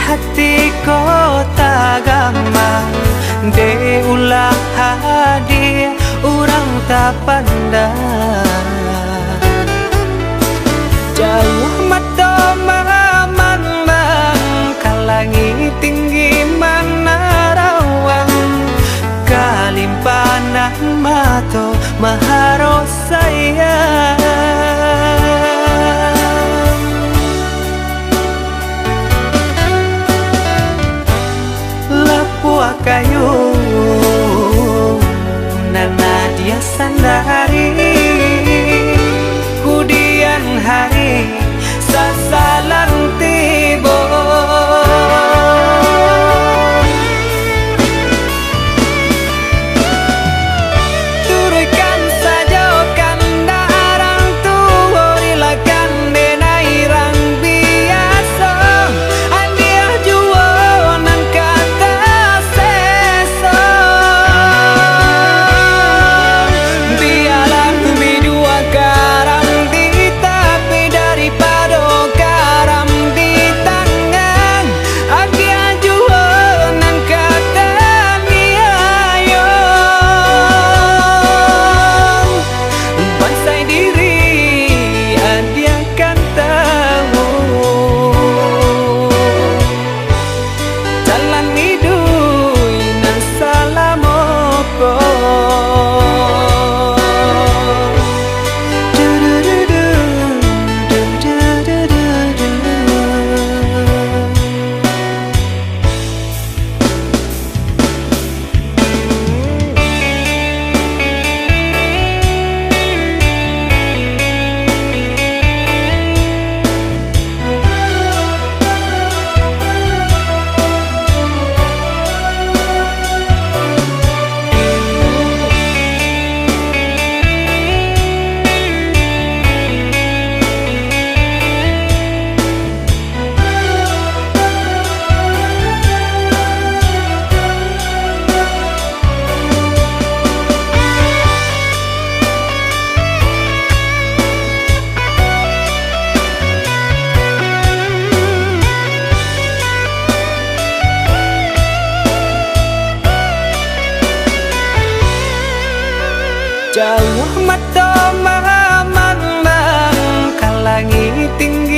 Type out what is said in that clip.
hati kota gampang de ulah hadir orang tak pandang jauh mata mamang kalangi tinggi mana rawang kalimpanan mato maharos sayang lapua kayu nana dia sandari kudian hari sasalan tibo turutkan saja kandarang tua rilakan denai rang biasa andia jualan kata seso biarlah bidua garam di tapi daripada garam di tangan agia jualan kata niayo bansai diri adia kan tahu jalan hidui nan salamoko jauh mata mamang kalangi tinggi